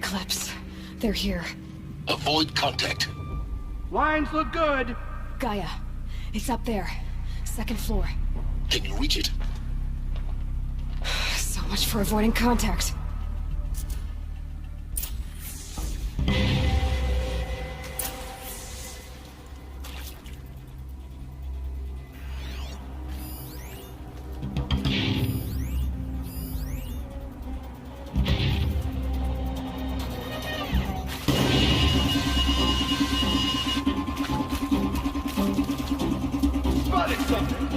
Eclipse. They're here. Avoid contact. Lines look good. Gaia. It's up there. Second floor. Can you reach it? So much for avoiding contact. Spotted something.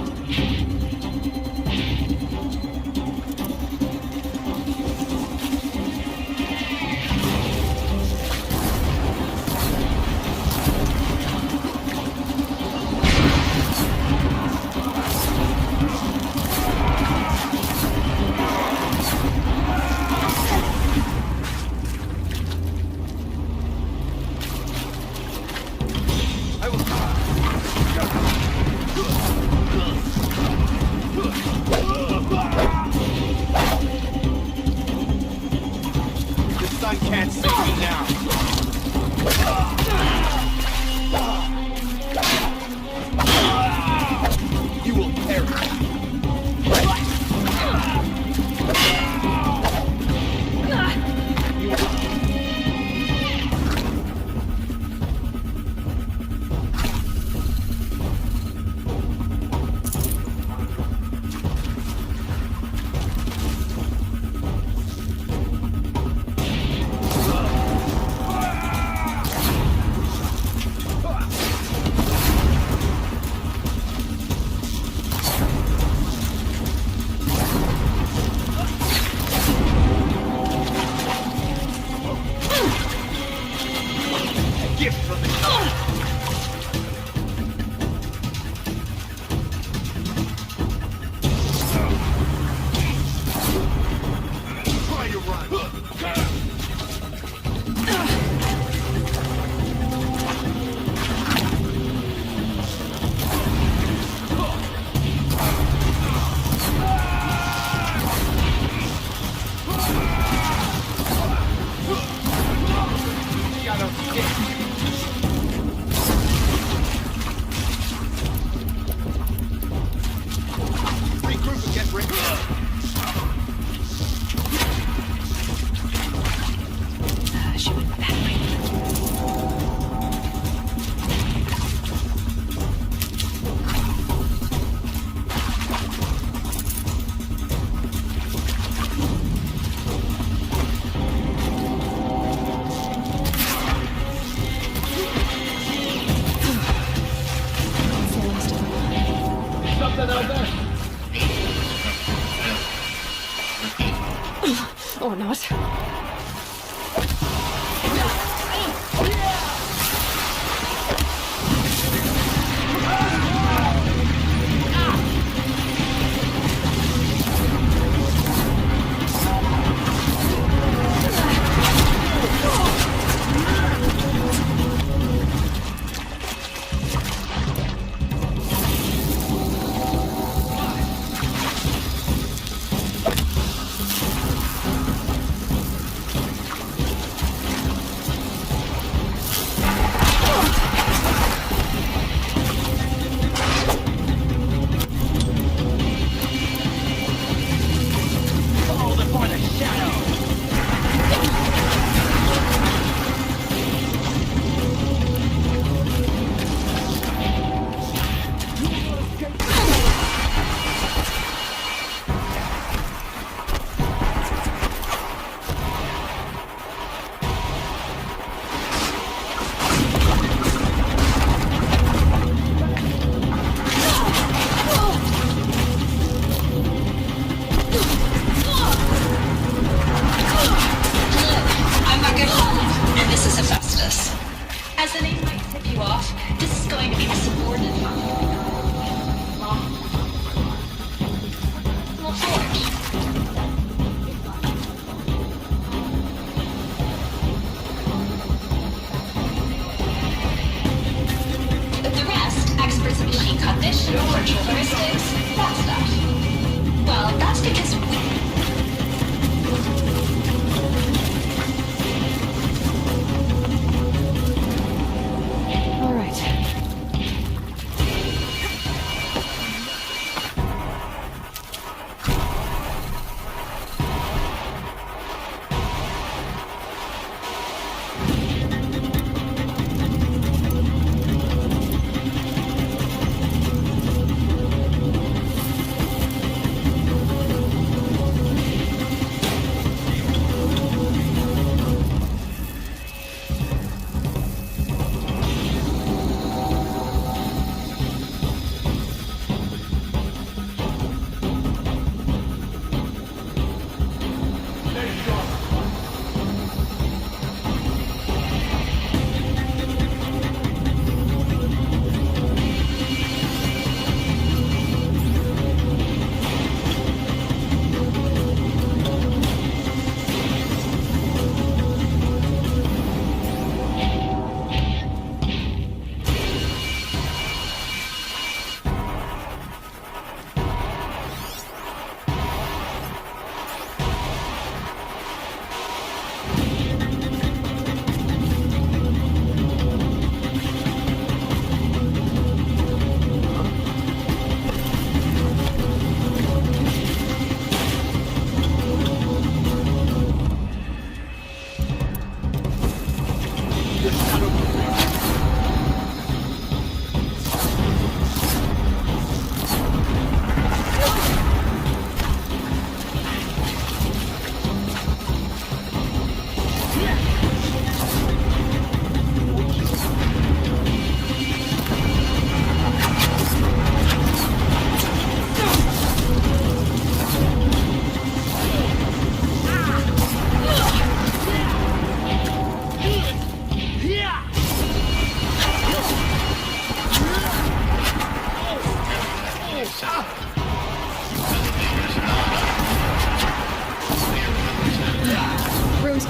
I will. The sun can't save me now. You will perish. Gift from the try to run. Gotta stick. Regroup and get ready. She went that way. Something out there. Or not.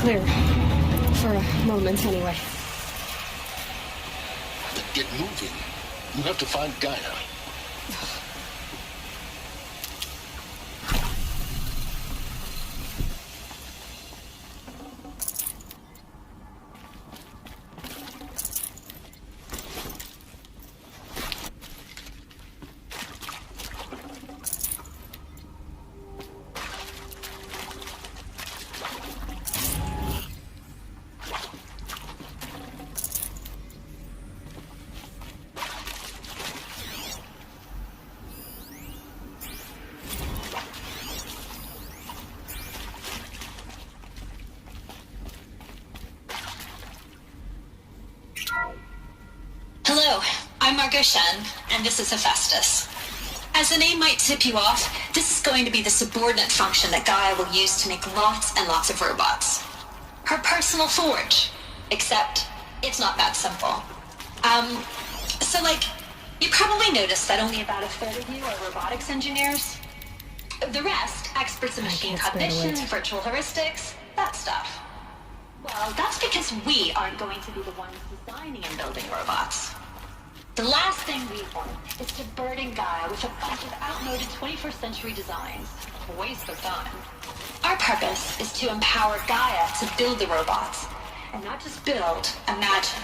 clear. For a moment, anyway. Then get moving. You have to find Gaia. Hello, I'm Margot Shen, and this is Hephaestus. As the name might tip you off, this is going to be the subordinate function that Gaia will use to make lots and lots of robots. Her personal forge. Except, it's not that simple. You probably noticed that only about a third of you are robotics engineers. The rest, experts in machine cognition, virtual heuristics, that stuff. Well, that's because we aren't going to be the ones designing and building robots. The last thing we want is to burden Gaia with a bunch of outmoded 21st century designs. A waste of time. Our purpose is to empower Gaia to build the robots. And not just build, imagine.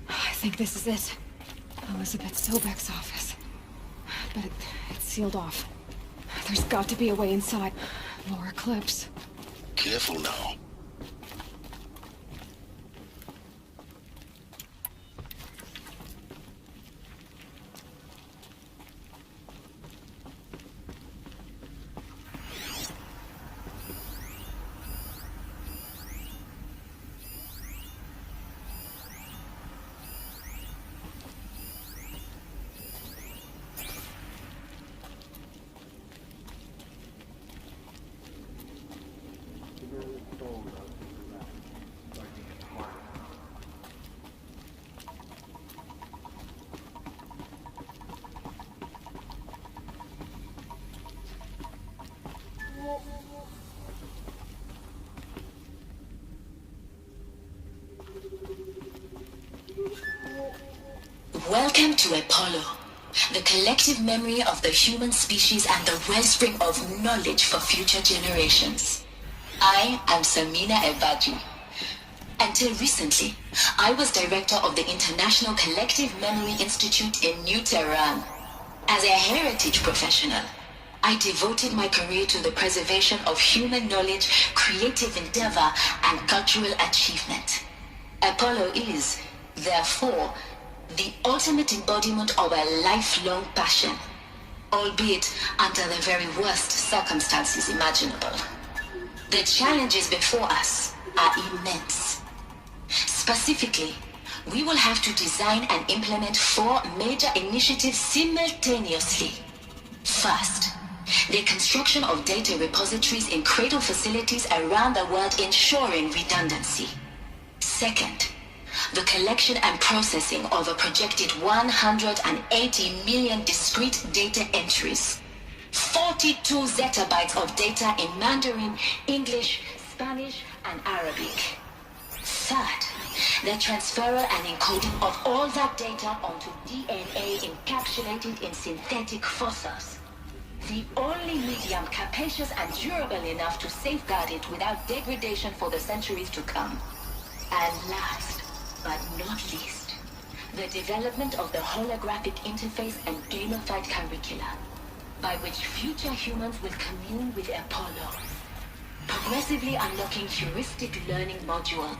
I think this is it. Elizabeth Sobek's office. But it's sealed off. There's got to be a way inside. Lower clips. Careful now. Welcome to Apollo, the collective memory of the human species and the wellspring of knowledge for future generations. I am Samina Ebaji. Until recently, I was director of the International Collective Memory Institute in New Tehran. As a heritage professional, I devoted my career to the preservation of human knowledge, creative endeavor, and cultural achievement. Apollo is, therefore, the ultimate embodiment of a lifelong passion, albeit under the very worst circumstances imaginable. The challenges before us are immense. Specifically, we will have to design and implement 4 major initiatives simultaneously. First, the construction of data repositories in cradle facilities around the world ensuring redundancy. Second, the collection and processing of a projected 180 million discrete data entries, 42 zettabytes of data in Mandarin, English, Spanish, and Arabic. Third, the transfer and encoding of all that data onto DNA encapsulated in synthetic fossils. The only medium capacious and durable enough to safeguard it without degradation for the centuries to come. And last, but not least, the development of the holographic interface and gamified curricula, by which future humans will commune with Apollo, progressively unlocking heuristic learning module.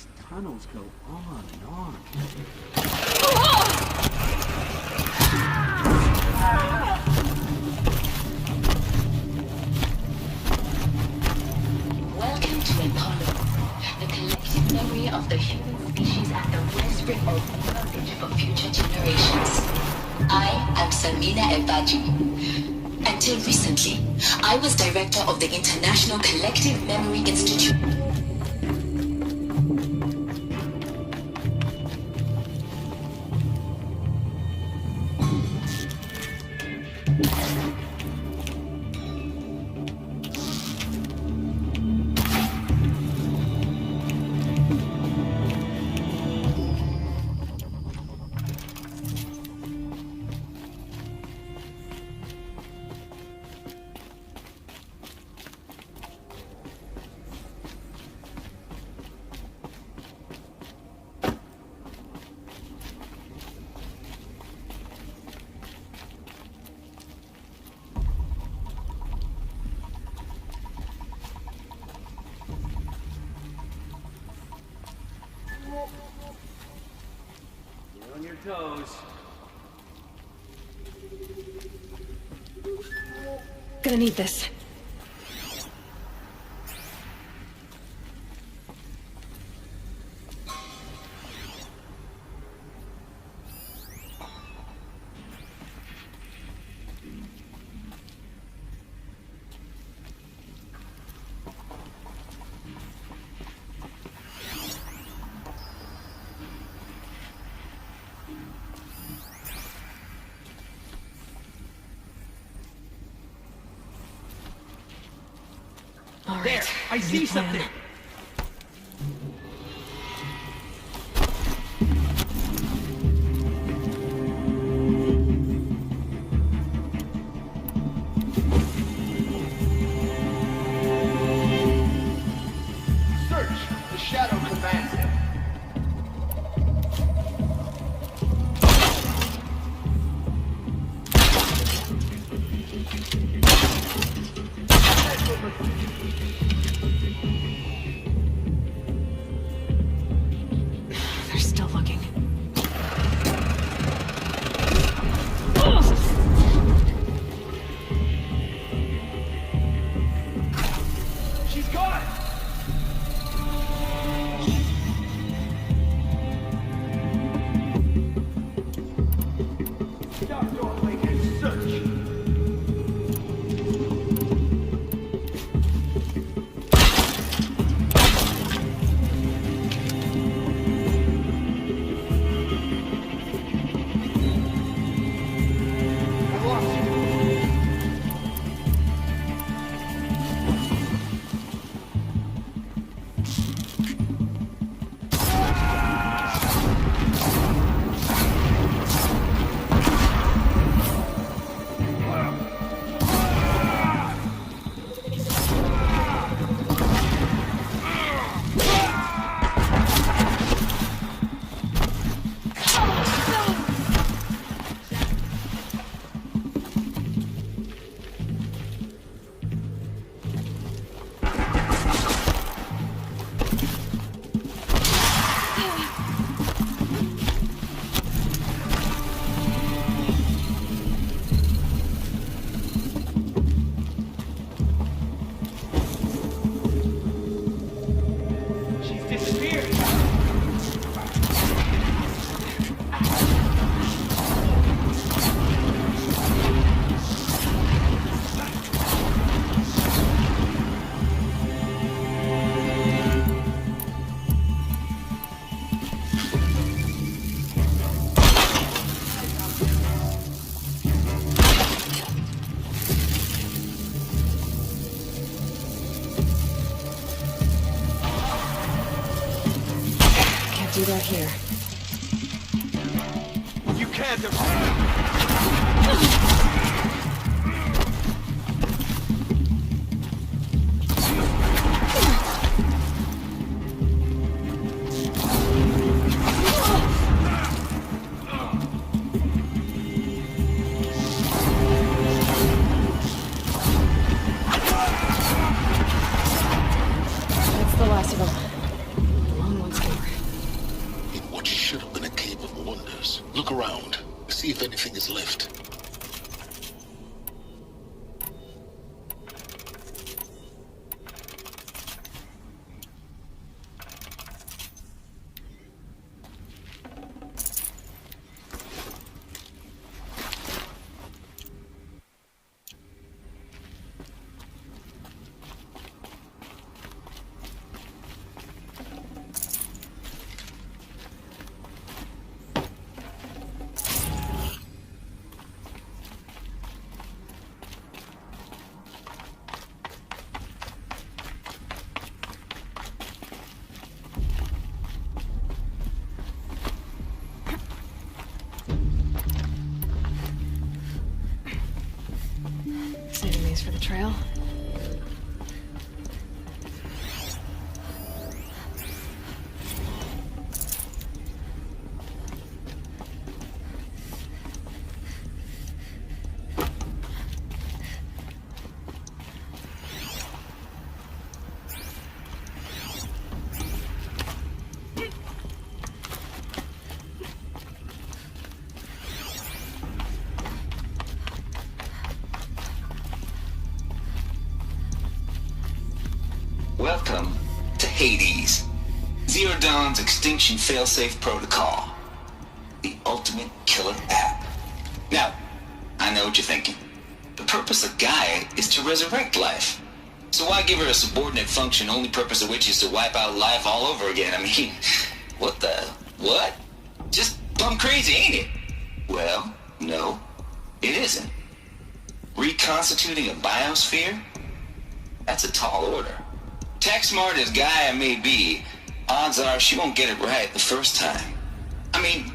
These tunnels go on and on. Welcome to Apollo, the collective memory of the human species and the wellspring of knowledge for future generations. I am Samina Ebaji. Until recently, I was director of the International Collective Memory Institute. You're on your toes. Gonna need this. All right. There, I see new plan. something. Search. The shadow commands it. They're still looking. She's gone! Dark doorway and search. I lost you. She's disappeared. Can't do that here. You can't. That's the last of them. The long one's gonna everything is left. Saving these for the trail. Welcome to Hades, Zero Dawn's extinction failsafe protocol, the ultimate killer app. Now, I know what you're thinking. The purpose of Gaia is to resurrect life. So why give her a subordinate function, only purpose of which is to wipe out life all over again? I mean, what? Just plumb crazy, ain't it? Well, no, it isn't. Reconstituting a biosphere? That's a tall order. Tech smart as Gaia may be, odds are she won't get it right the first time. I mean,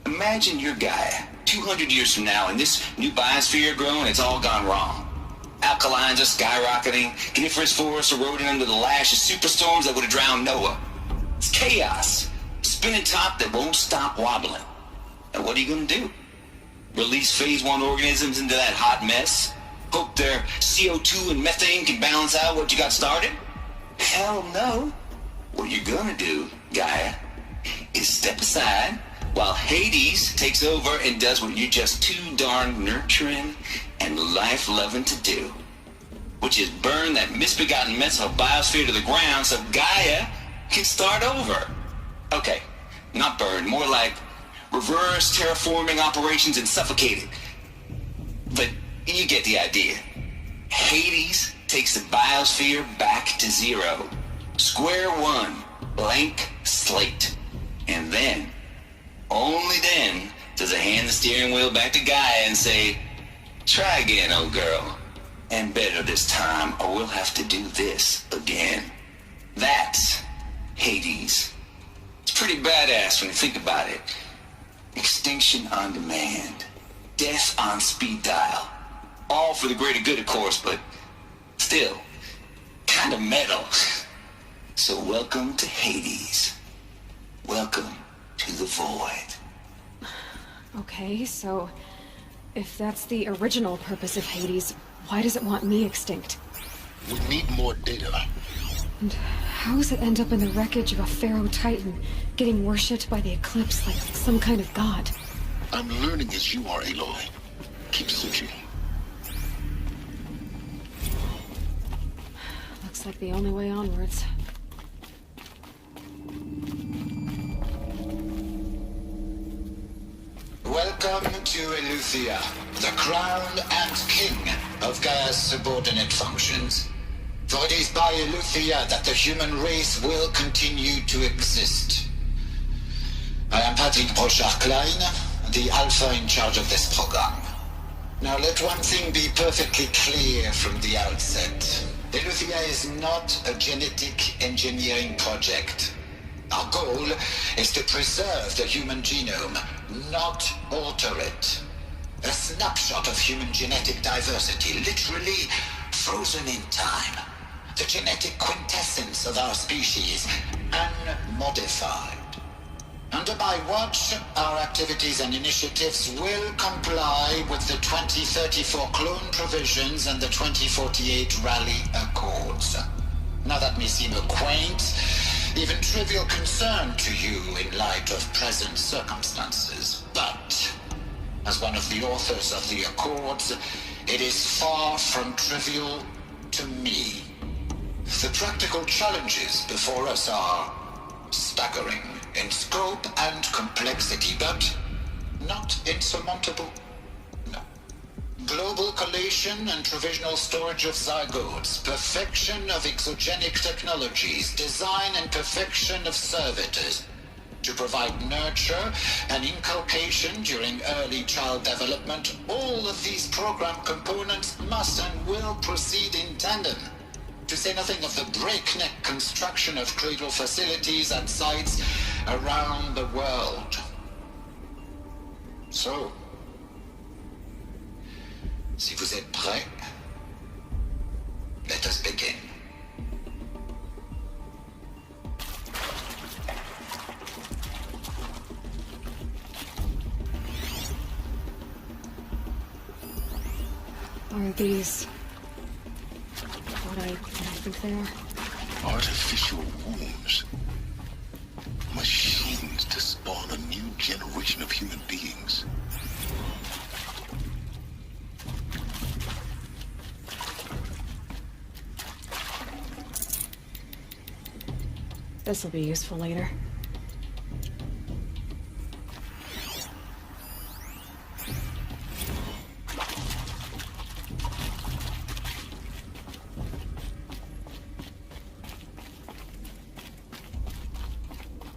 imagine you're Gaia, 200 years from now, and this new biosphere growing, it's all gone wrong. Alkalines are skyrocketing, coniferous forests eroding under the lash of superstorms that would have drowned Noah. It's chaos, spinning top that won't stop wobbling. And what are you gonna do? Release phase 1 organisms into that hot mess? Hope their CO2 and methane can balance out what you got started? Hell no. What you're gonna do, Gaia, is step aside while Hades takes over and does what you're just too darn nurturing and life-loving to do, which is burn that misbegotten mess of a biosphere to the ground so Gaia can start over. Okay, not burn, more like reverse terraforming operations and suffocate it. But you get the idea. Hades takes the biosphere back to zero. Square one, blank slate. And then, only then, does it hand the steering wheel back to Gaia and say, try again, old girl. And better this time, or we'll have to do this again. That's Hades. It's pretty badass when you think about it. Extinction on demand. Death on speed dial. All for the greater good, of course, but still, kind of metal. So welcome to Hades. Welcome to the void. Okay, so if that's the original purpose of Hades, why does it want me extinct? We need more data. And how does it end up in the wreckage of a Pharaoh Titan, getting worshipped by the Eclipse like some kind of god? I'm learning as you are, Aloy. Keep searching. Looks like the only way onwards. Welcome to Eleuthia, the crown and king of Gaia's subordinate functions. For it is by Eleuthia that the human race will continue to exist. I am Patrick Brochard-Klein, the Alpha in charge of this program. Now let one thing be perfectly clear from the outset. Eleuthia is not a genetic engineering project. Our goal is to preserve the human genome, not alter it. A snapshot of human genetic diversity, literally frozen in time. The genetic quintessence of our species, unmodified. Under my watch, our activities and initiatives will comply with the 2034 clone provisions and the 2048 Rally Accords. Now that may seem a quaint, even trivial concern to you in light of present circumstances, but As one of the authors of the Accords, it is far from trivial to me. The practical challenges before us are staggering in scope and complexity, but not insurmountable. No. Global collation and provisional storage of zygotes, perfection of exogenic technologies, design and perfection of servitors, to provide nurture and inculcation during early child development. All of these program components must and will proceed in tandem, to say nothing of the breakneck construction of cradle facilities at sites around the world. So, si vous êtes prêts, let us begin. Are these what I think they are? Artificial wombs. Machines to spawn a new generation of human beings. This'll be useful later.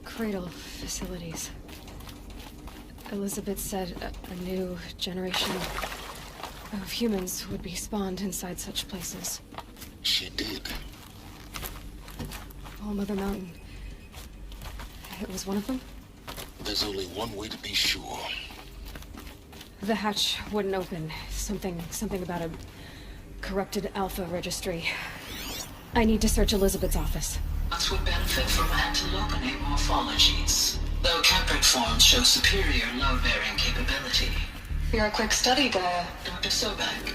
Cradle facilities. Elizabeth said a new generation of humans would be spawned inside such places. She did. All Mother Mountain. It was one of them? There's only one way to be sure. The hatch wouldn't open. Something about a corrupted alpha registry. I need to search Elizabeth's office. Us would benefit from antilope morphologies, though caprid forms show superior load-bearing capability. You're a quick study, Gaia. Dr. Sobek,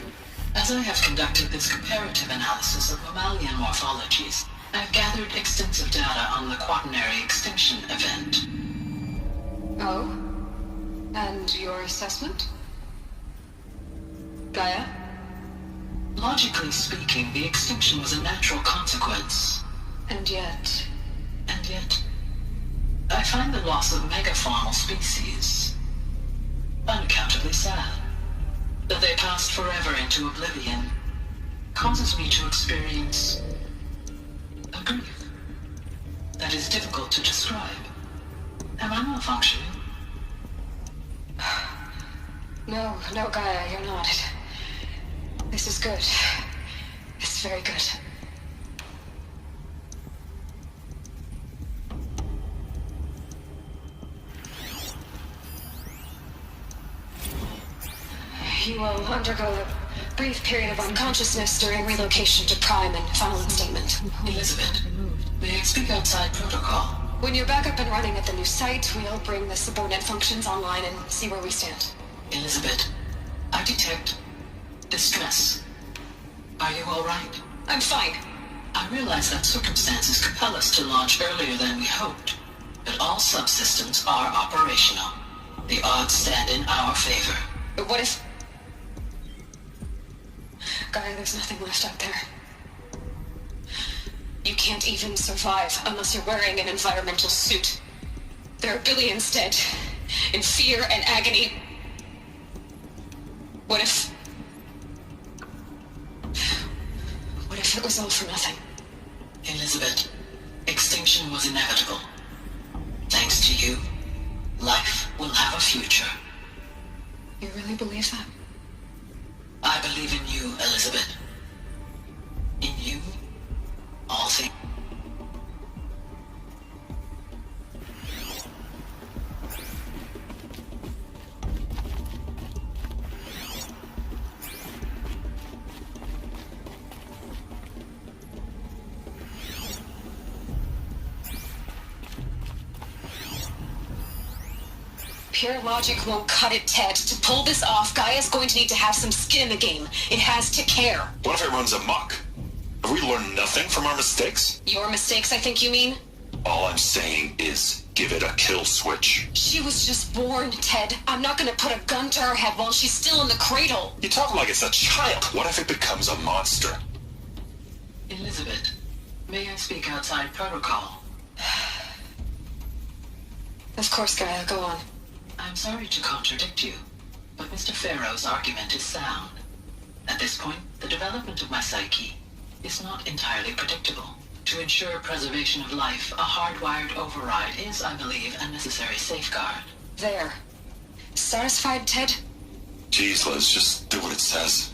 as I have conducted this comparative analysis of mammalian morphologies, I've gathered extensive data on the quaternary extinction event. Oh? And your assessment? Gaia? Logically speaking, the extinction was a natural consequence. And yet, I find the loss of megafaunal species unaccountably sad. That they passed forever into oblivion causes me to experience a grief that is difficult to describe. Am I malfunctioning? No, Gaia, you're not. This is good. It's very good. You will undergo a brief period of unconsciousness during relocation to Prime and final instatement. Elizabeth, may I speak outside protocol? When you're back up and running at the new site, we'll bring the subordinate functions online and see where we stand. Elizabeth, I detect distress. Are you all right? I'm fine. I realize that circumstances compel us to launch earlier than we hoped, but all subsystems are operational. The odds stand in our favor. But what if... Gaia, there's nothing left out there. You can't even survive unless you're wearing an environmental suit. There are billions dead, in fear and agony. What if it was all for nothing? Elizabeth, extinction was inevitable. Thanks to you, life will have a future. You really believe that? I believe in you, Elizabeth. In you, all things. Pure logic won't cut it, Ted. To pull this off, Gaia's going to need to have some skin in the game. It has to care. What if it runs amok? Have we learned nothing from our mistakes? Your mistakes, I think you mean? All I'm saying is, give it a kill switch. She was just born, Ted. I'm not gonna put a gun to her head while she's still in the cradle. You talk like it's a child. What if it becomes a monster? Elizabeth, may I speak outside protocol? Of course, Gaia, go on. I'm sorry to contradict you, but Mr. Farrow's argument is sound. At this point, the development of my psyche is not entirely predictable. To ensure preservation of life, a hardwired override is, I believe, a necessary safeguard. There. Satisfied, Ted? Jeez, let's just do what it says.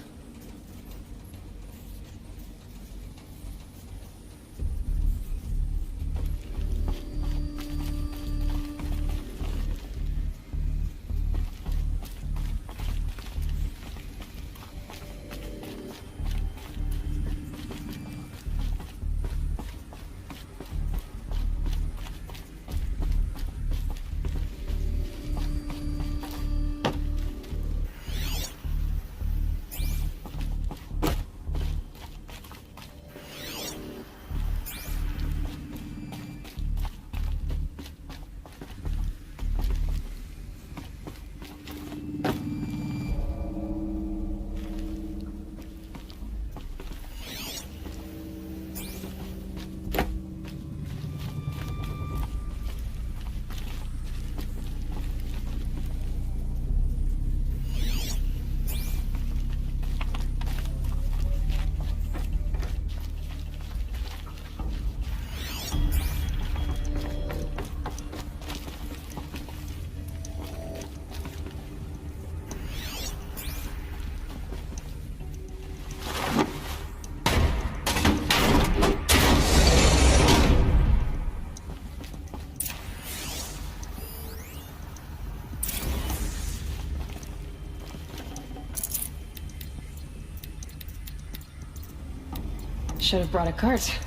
Should have brought a cart.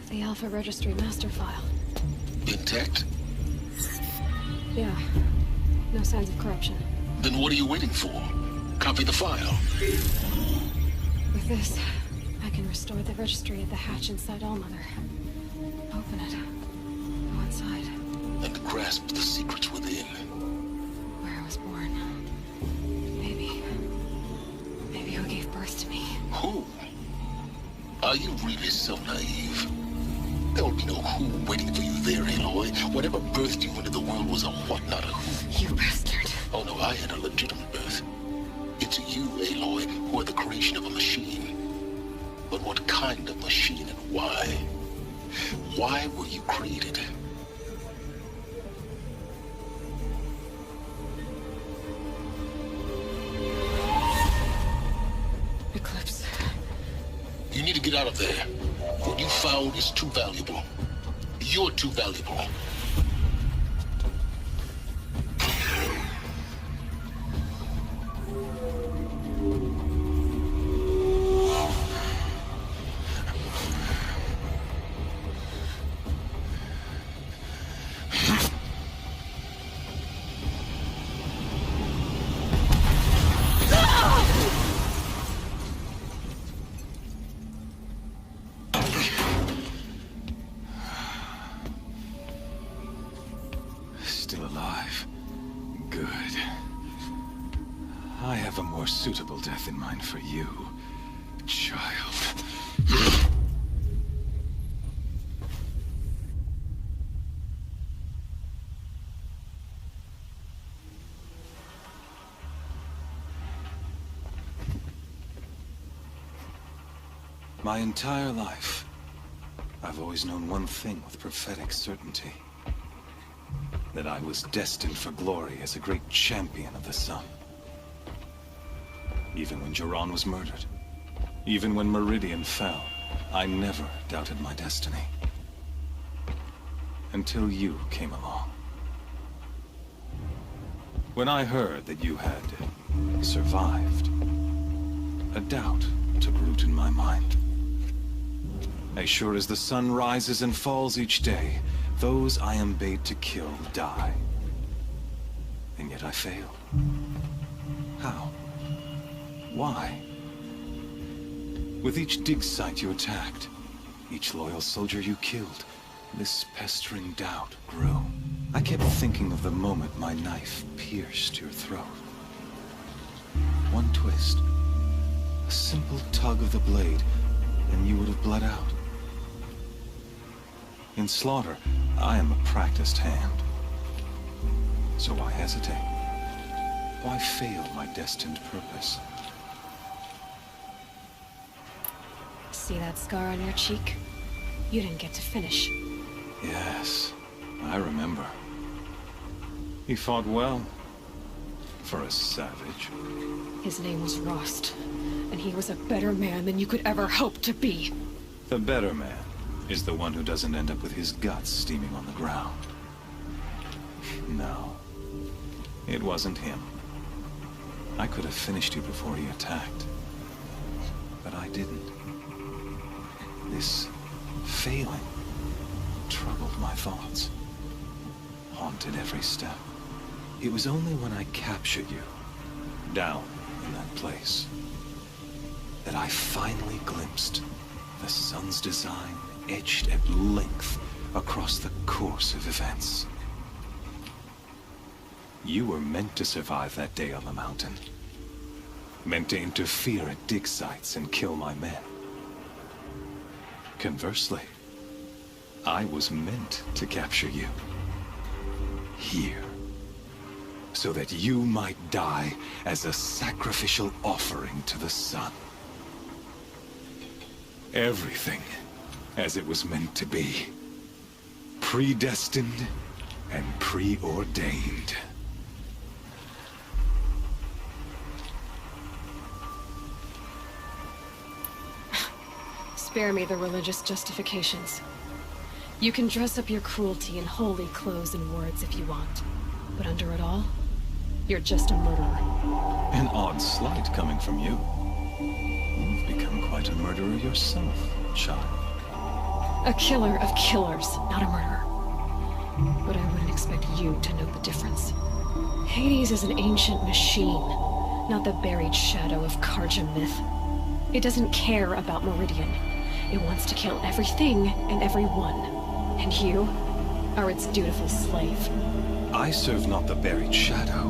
The Alpha Registry master file. Intact? Yeah. No signs of corruption. Then what are you waiting for? Copy the file. With this, I can restore the registry at the hatch inside Allmother. Open it. Go inside. And grasp the secrets within. Where I was born. Maybe who gave birth to me. Who? Are you really so naive? There will be no who waiting for you there, Aloy. Whatever birthed you into the world was a what, not a who. You bastard. Oh no, I had a legitimate birth. It's you, Aloy, who are the creation of a machine. But what kind of machine and why? Why were you created? Eclipse. You need to get out of there. What you found is too valuable. You're too valuable. Still alive. Good. I have a more suitable death in mind for you, child. My entire life, I've always known one thing with prophetic certainty. That I was destined for glory as a great champion of the sun. Even when Jiran was murdered, Even when Meridian fell, I never doubted my destiny. Until you came along. When I heard that you had survived, a doubt took root in my mind. As sure as the sun rises and falls each day, those I am bade to kill die. And yet I failed. How? Why? With each dig site you attacked, each loyal soldier you killed, this pestering doubt grew. I kept thinking of the moment my knife pierced your throat. One twist, a simple tug of the blade, and you would have bled out. In slaughter, I am a practiced hand. So why hesitate? Why fail my destined purpose? See that scar on your cheek? You didn't get to finish. Yes, I remember. He fought well. For a savage. His name was Rost, and he was a better man than you could ever hope to be. The better man is the one who doesn't end up with his guts steaming on the ground. No, it wasn't him. I could have finished you before he attacked. But I didn't. This failing troubled my thoughts, haunted every step. It was only when I captured you, down in that place, that I finally glimpsed the sun's design etched at length across the course of events. You were meant to survive that day on the mountain. Meant to interfere at dig sites and kill my men. Conversely, I was meant to capture you. Here. So that you might die as a sacrificial offering to the sun. Everything as it was meant to be. Predestined and preordained. Spare me the religious justifications. You can dress up your cruelty in holy clothes and words if you want. But under it all, you're just a murderer. An odd slight coming from you. You've become quite a murderer yourself, child. A killer of killers, not a murderer. But I wouldn't expect you to know the difference. Hades is an ancient machine, not the buried shadow of Karja myth. It doesn't care about Meridian. It wants to kill everything and everyone. And you are its dutiful slave. I serve not the buried shadow,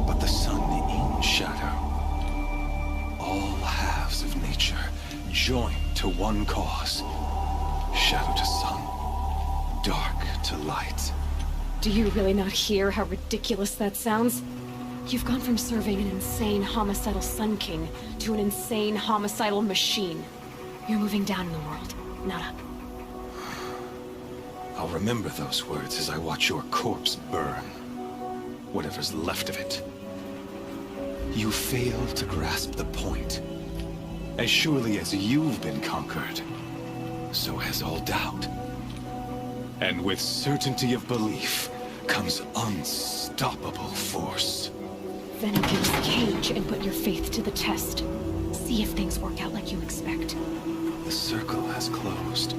but the sun, the Aeon shadow. All halves of nature joined to one cause. Shadow to sun, dark to light. Do you really not hear how ridiculous that sounds? You've gone from serving an insane homicidal Sun King to an insane homicidal machine. You're moving down in the world, not up. I'll remember those words as I watch your corpse burn. Whatever's left of it. You fail to grasp the point. As surely as you've been conquered, so has all doubt. And with certainty of belief comes unstoppable force. Then open this cage and put your faith to the test. See if things work out like you expect. The circle has closed.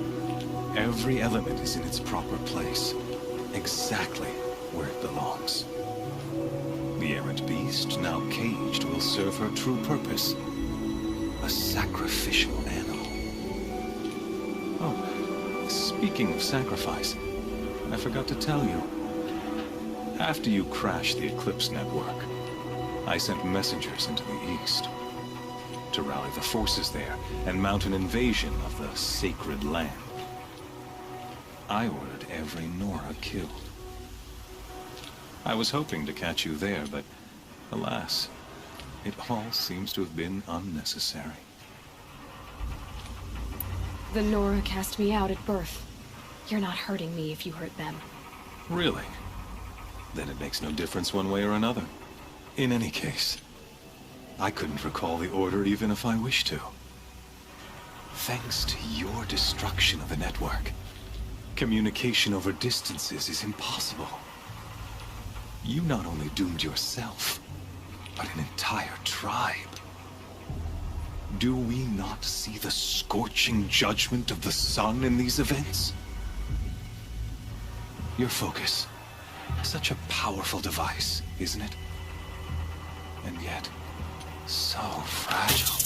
Every element is in its proper place, exactly where it belongs. The errant beast, now caged, will serve her true purpose. A sacrificial animal. Oh, speaking of sacrifice, I forgot to tell you. After you crashed the Eclipse network, I sent messengers into the east to rally the forces there and mount an invasion of the sacred land. I ordered every Nora killed. I was hoping to catch you there, but alas, it all seems to have been unnecessary. The Nora cast me out at birth. You're not hurting me if you hurt them. Really? Then it makes no difference one way or another. In any case, I couldn't recall the order even if I wished to. Thanks to your destruction of the network, communication over distances is impossible. You not only doomed yourself, but an entire tribe. Do we not see the scorching judgment of the sun in these events? Your focus. Such a powerful device, isn't it? And yet, so fragile.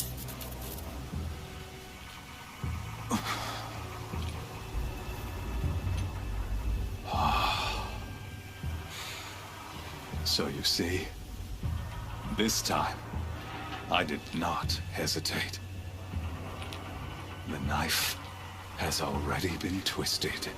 So you see, this time, I did not hesitate. The knife has already been twisted.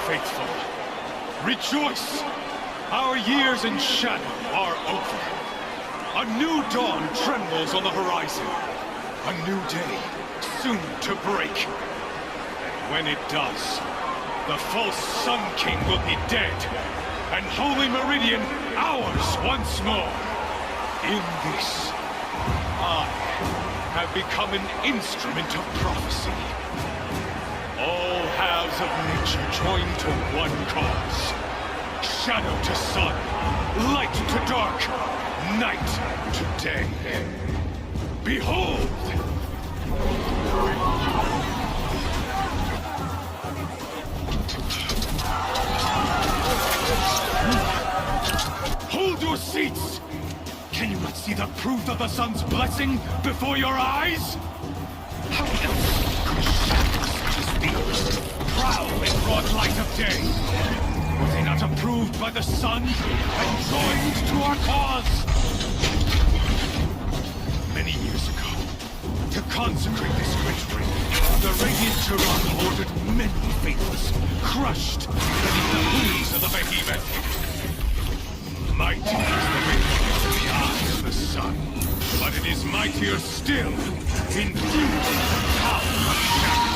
Faithful, rejoice! Our years in shadow are over. A new dawn trembles on the horizon. A new day, soon to break. And when it does, the false Sun King will be dead, and Holy Meridian ours once more. In this, I have become an instrument of prophecy. All halves of nature join to one cause. Shadow to sun, light to dark, night to day. Behold! Hold your seats! Can you not see the proof of the sun's blessing before your eyes? How else could shadows such as these prowl in broad light of day? Were they not approved by the sun and joined to our cause? Many years ago, to consecrate this great ring, the Radiant Tyrann ordered many faithless, crushed beneath the hooves of the behemoth. Mighty is the radiance in the eye of the sun, but it is mightier still, infused with the power of shadow.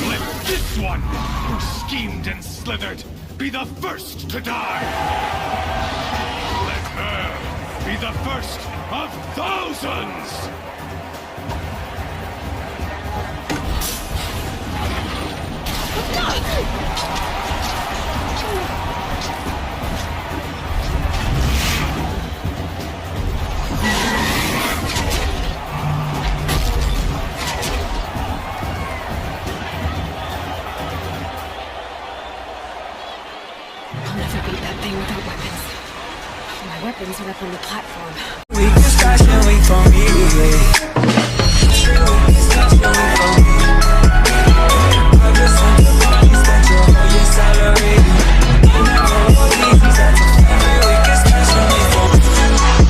Let this one, who schemed and slithered, be the first to die! Let her be the first of thousands! I'll never beat that thing without weapons. My weapons are up on the platform.